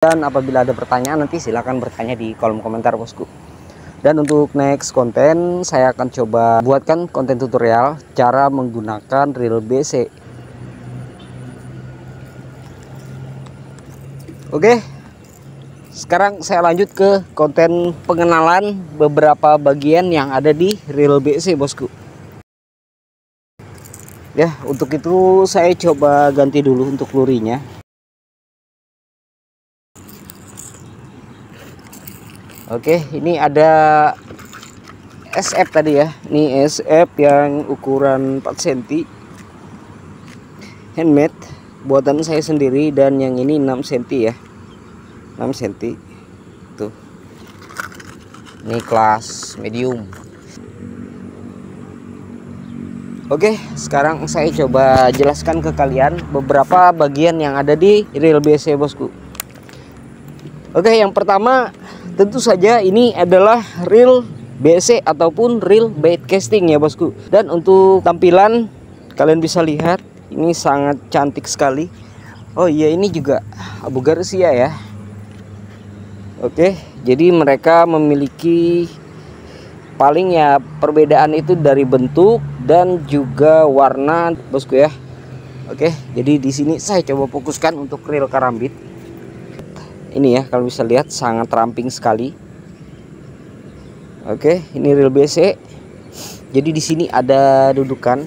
Dan apabila ada pertanyaan nanti silahkan bertanya di kolom komentar bosku. Dan untuk next konten saya akan coba buatkan konten tutorial cara menggunakan reel BC. Oke, sekarang saya lanjut ke konten pengenalan beberapa bagian yang ada di reel BC bosku. Ya, untuk itu saya coba ganti dulu untuk lurinya. Oke, ini ada SF tadi ya. Ini SF yang ukuran 4 cm. Handmade, buatan saya sendiri, dan yang ini 6 cm ya. 6 cm. Tuh. Ini kelas medium. Oke, sekarang saya coba jelaskan ke kalian beberapa bagian yang ada di reel BC bosku. Oke, yang pertama tentu saja ini adalah reel BC ataupun reel bait casting ya bosku. Dan untuk tampilan kalian bisa lihat ini sangat cantik sekali. Oh iya, ini juga Abu Garcia ya. Oke, jadi mereka memiliki paling ya perbedaan itu dari bentuk dan juga warna bosku ya. Oke, jadi di sini saya coba fokuskan untuk reel karambit. Ini ya, kalau bisa lihat sangat ramping sekali. Oke, ini reel BC. Jadi di sini ada dudukan.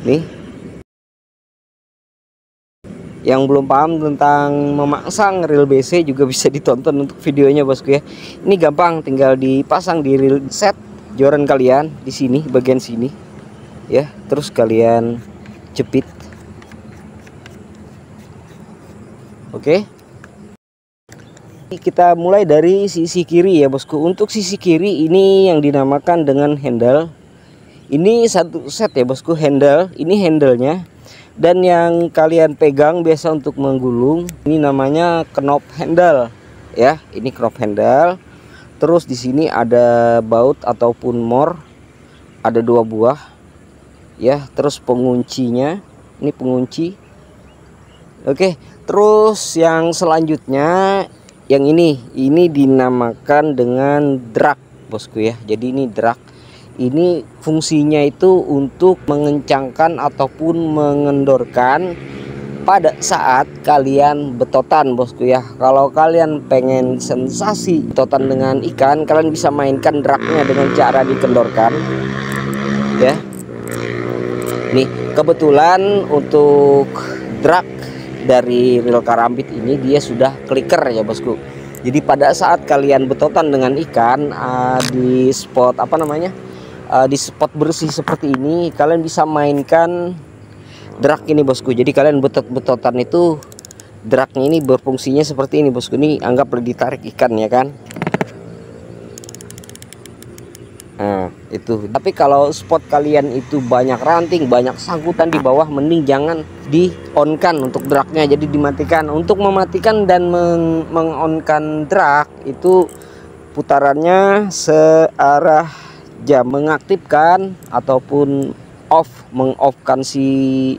Nih. Yang belum paham tentang memasang reel BC juga bisa ditonton untuk videonya bosku ya. Ini gampang, tinggal dipasang di reel set joran kalian di sini, bagian sini. Ya, terus kalian jepit. Oke, kita mulai dari sisi kiri ya bosku. Untuk sisi kiri ini yang dinamakan dengan handle. Ini satu set ya bosku, handle. Ini handlenya. Dan yang kalian pegang biasa untuk menggulung ini namanya knob handle ya. Ini knob handle. Terus di sini ada baut ataupun mor, ada 2 buah ya. Terus penguncinya, ini pengunci. Oke, terus yang selanjutnya yang ini dinamakan dengan drag bosku ya. Jadi ini drag. Ini fungsinya itu untuk mengencangkan ataupun mengendorkan pada saat kalian betotan bosku ya. Kalau kalian pengen sensasi betotan dengan ikan, kalian bisa mainkan dragnya dengan cara dikendorkan ya. Nih, kebetulan untuk drag dari reel karambit ini dia sudah clicker ya bosku. Jadi pada saat kalian betotan dengan ikan di spot apa namanya, di spot bersih seperti ini, kalian bisa mainkan drag ini bosku. Jadi kalian betot-betotan itu dragnya ini berfungsinya seperti ini bosku. Ini anggaplah ditarik ikan ya kan. Nah itu. Tapi kalau spot kalian itu banyak ranting, banyak sangkutan di bawah, mending jangan di on kan untuk dragnya, jadi dimatikan. Untuk mematikan dan mengonkan drag itu putarannya searah jam. Mengaktifkan ataupun mengoffkan si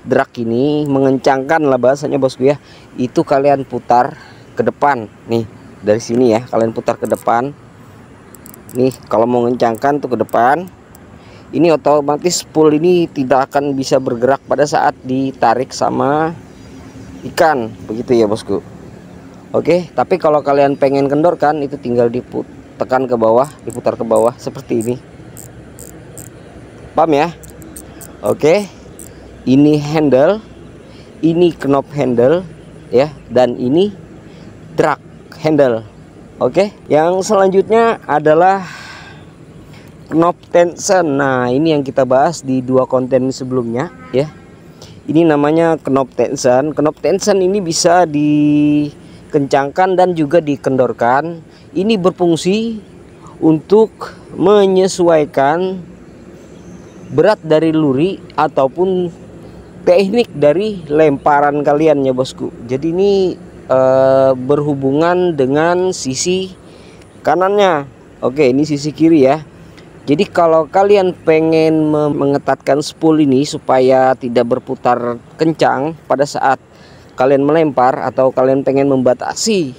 drag ini, mengencangkan lah bahasanya bosku ya, itu kalian putar ke depan nih. Dari sini ya kalian putar ke depan nih. Kalau mau mengencangkan tuh ke depan, ini otomatis spool ini tidak akan bisa bergerak pada saat ditarik sama ikan, begitu ya bosku. Oke, tapi kalau kalian pengen kendorkan itu tinggal tekan ke bawah, diputar ke bawah seperti ini. Paham ya? Oke, ini handle, ini knob handle ya, dan ini drag handle. Oke, yang selanjutnya adalah knob tension. Nah, ini yang kita bahas di 2 konten sebelumnya ya. Ini namanya knob tension. Knob tension ini bisa dikencangkan dan juga dikendorkan. Ini berfungsi untuk menyesuaikan berat dari luri ataupun teknik dari lemparan kalian ya bosku. Jadi ini berhubungan dengan sisi kanannya. Oke, ini sisi kiri ya. Jadi kalau kalian pengen mengetatkan spool ini supaya tidak berputar kencang pada saat kalian melempar atau kalian pengen membatasi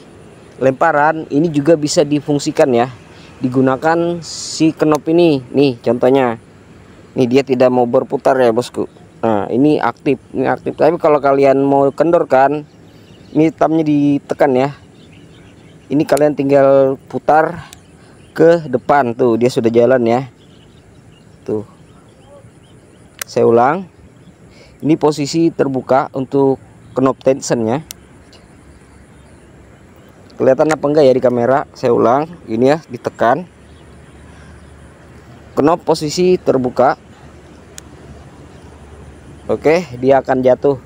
lemparan, ini juga bisa difungsikan ya, digunakan si knop ini. Nih contohnya, nih dia tidak mau berputar ya bosku. Nah ini aktif, tapi kalau kalian mau kendorkan, ini thumbnya ditekan ya, ini kalian tinggal putar ke depan, tuh dia sudah jalan ya. Tuh saya ulang, ini posisi terbuka untuk knob tensionnya. Kelihatan apa enggak ya di kamera? Saya ulang, ini ya, ditekan, knob posisi terbuka. Oke, dia akan jatuh.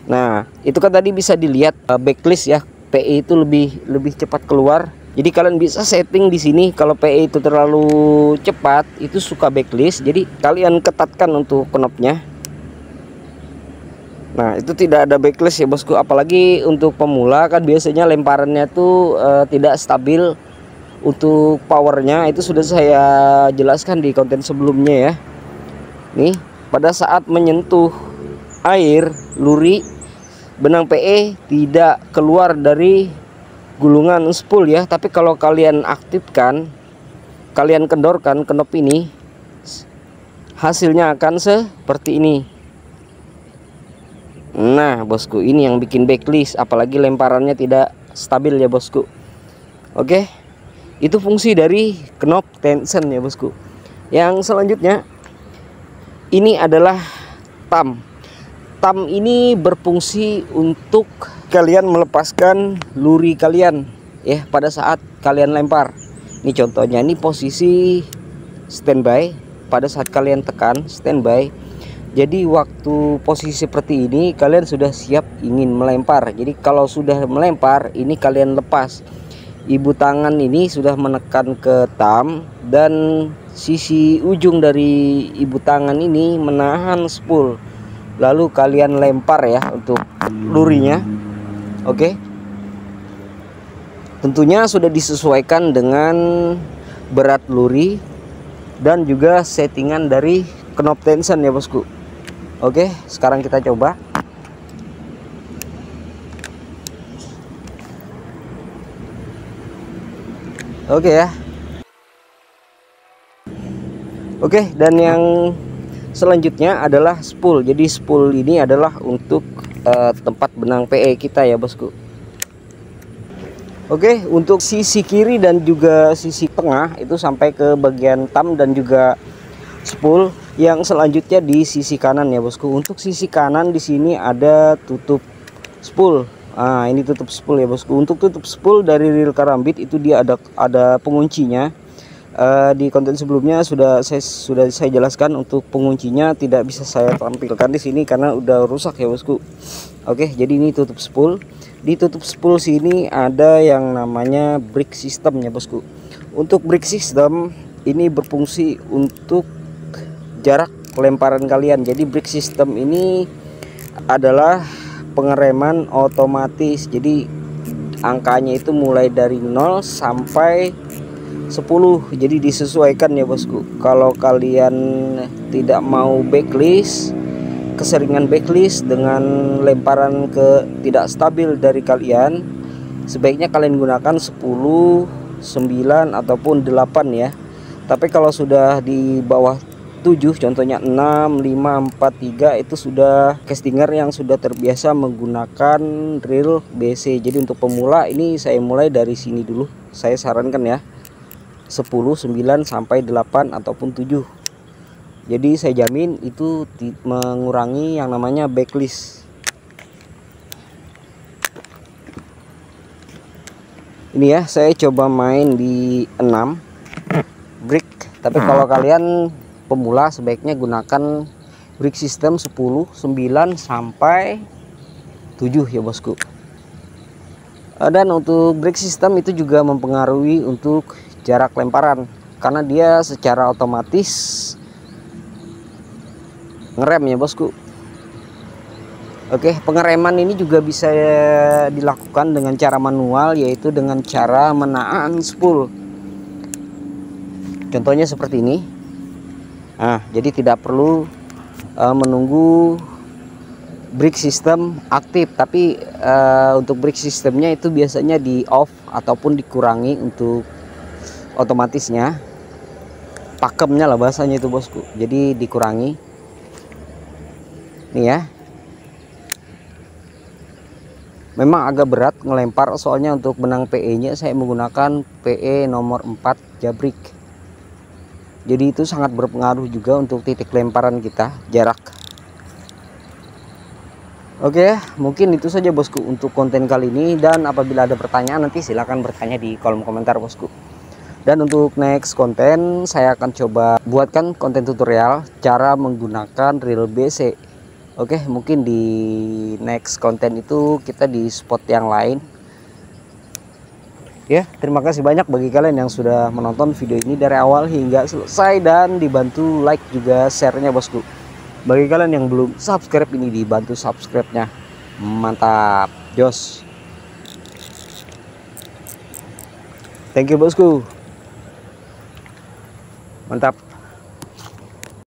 Nah itu kan tadi bisa dilihat backlist ya, PE itu lebih cepat keluar. Jadi kalian bisa setting di sini, kalau PE itu terlalu cepat itu suka backlist, jadi kalian ketatkan untuk knobnya. Nah itu tidak ada backlist ya bosku, apalagi untuk pemula kan biasanya lemparannya tuh tidak stabil. Untuk powernya itu sudah saya jelaskan di konten sebelumnya ya. Nih pada saat menyentuh air luri, benang PE tidak keluar dari gulungan spool ya, tapi kalau kalian aktifkan, kalian kendorkan knob ini, hasilnya akan seperti ini. Nah bosku, ini yang bikin backlist, apalagi lemparannya tidak stabil ya bosku. Oke, itu fungsi dari knob tension ya bosku. Yang selanjutnya ini adalah thumb. Thumb ini berfungsi untuk kalian melepaskan luri kalian ya pada saat kalian lempar. Ini contohnya, ini posisi standby. Pada saat kalian tekan standby, jadi waktu posisi seperti ini kalian sudah siap ingin melempar. Jadi kalau sudah melempar, ini kalian lepas. Ibu tangan ini sudah menekan ke thumb, dan sisi ujung dari ibu tangan ini menahan spool. Lalu kalian lempar ya untuk lurinya. Oke. Tentunya sudah disesuaikan dengan berat luri dan juga settingan dari knob tension ya bosku. Oke, sekarang kita coba. Oke ya. Oke, dan yang selanjutnya adalah spool. Jadi spool ini adalah untuk tempat benang PE kita ya bosku. Oke, untuk sisi kiri dan juga sisi tengah itu sampai ke bagian thumb dan juga spool. Yang selanjutnya di sisi kanan ya bosku. Untuk sisi kanan di sini ada tutup spool. Nah ini tutup spool ya bosku. Untuk tutup spool dari reel karambit itu dia ada penguncinya. Di konten sebelumnya sudah saya jelaskan. Untuk penguncinya tidak bisa saya tampilkan di sini karena udah rusak ya bosku. Oke, jadi ini tutup spool. Di tutup spool sini ada yang namanya brake system ya bosku. Untuk brake system ini berfungsi untuk jarak lemparan kalian. Jadi brake system ini adalah pengereman otomatis. Jadi angkanya itu mulai dari 0 sampai 10. Jadi disesuaikan ya bosku. Kalau kalian tidak mau backlist, keseringan backlist dengan lemparan ke tidak stabil dari kalian, sebaiknya kalian gunakan 10, 9 ataupun 8 ya. Tapi kalau sudah di bawah 7, contohnya 6, 5, 4, 3, itu sudah castinger yang sudah terbiasa menggunakan reel BC. Jadi untuk pemula ini saya mulai dari sini dulu. Saya sarankan ya 10, 9 sampai 8 ataupun 7. Jadi saya jamin itu mengurangi yang namanya backlist. Ini ya, saya coba main di 6 brake. Tapi kalau kalian pemula sebaiknya gunakan brake system 10, 9 sampai 7 ya bosku. Dan untuk brake system itu juga mempengaruhi untuk jarak lemparan, karena dia secara otomatis ngerem ya bosku. Oke, pengereman ini juga bisa dilakukan dengan cara manual, yaitu dengan cara menahan spool. Contohnya seperti ini. Nah, jadi tidak perlu menunggu brake system aktif, tapi untuk brake sistemnya itu biasanya di off ataupun dikurangi untuk otomatisnya, pakemnya lah bahasanya itu bosku, jadi dikurangi nih ya. Memang agak berat ngelempar, soalnya untuk benang PE nya saya menggunakan PE nomor 4 jabrik, jadi itu sangat berpengaruh juga untuk titik lemparan kita, jarak. Oke, mungkin itu saja bosku untuk konten kali ini, dan apabila ada pertanyaan nanti silahkan bertanya di kolom komentar bosku. Dan untuk next konten saya akan coba buatkan konten tutorial cara menggunakan reel BC. Oke, mungkin di next konten itu kita di spot yang lain. Ya, terima kasih banyak bagi kalian yang sudah menonton video ini dari awal hingga selesai, dan dibantu like juga share-nya bosku. Bagi kalian yang belum subscribe, ini dibantu subscribe-nya. Mantap, jos. Thank you bosku. Mantap.